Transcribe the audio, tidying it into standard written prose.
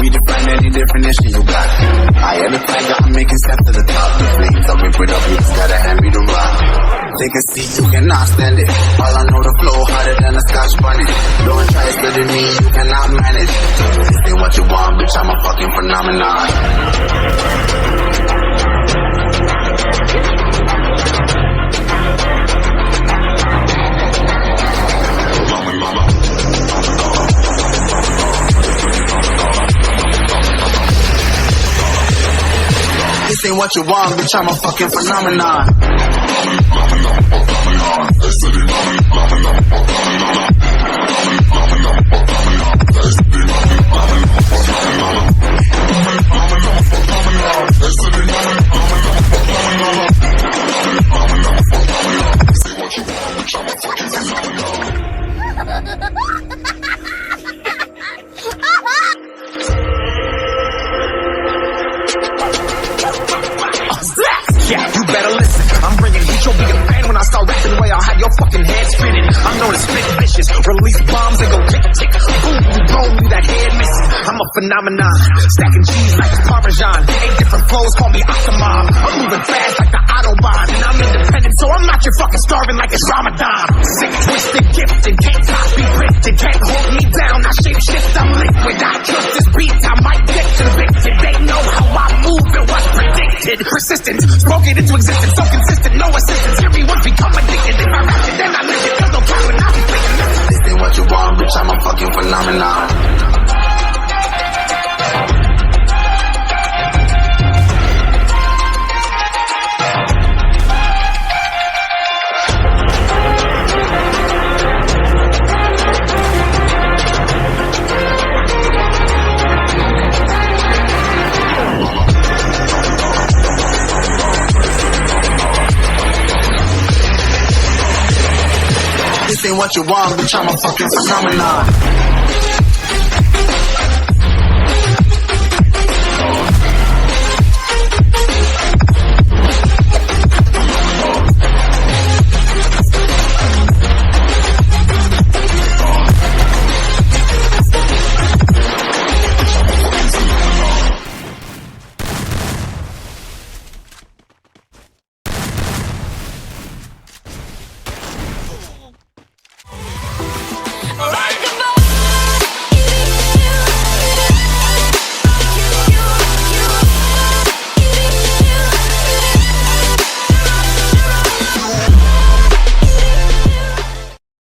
redefine any definition you got. I am the tiger, I'm making steps to the top. The flames, I'll rip it up, you just gotta hand me the rock. Take a seat, you cannot stand it. All I know, the flow harder than a Scotch bonnet. Don't try studying me, you cannot manage. This ain't what you want, bitch, I'm a fucking phenomenon. This ain't what you want, bitch, I'm a fucking phenomenon. Yeah, you better listen. I'm bringing heat, you'll be a fan when I start rapping. Way I'll have your fucking head spinning. I'm known as spit vicious, release bombs and go tick tick. Boom, you blow me that head missing. I'm a phenomenon, stacking cheese like Parmesan. 8 different flows, call me Octomom. I'm moving fast like the Autobahn, and I'm independent, so I'm not your fucking starving like it's Ramadan. Sick, twisted, gifted, can't copy, printed, can't hold me down. I shape shift, I'm liquid. I trust this beat, I might get convicted. They know how I move, it was predicted. Persistent, spoken into existence, so consistent, no assistance. Hear me once become addicted. If I rap it, then I live it. Cause no time when I be thinking this. This ain't what you want, bitch, I'm a fucking phenomenon. This ain't what you want, bitch, I'm a fucking phenomenon.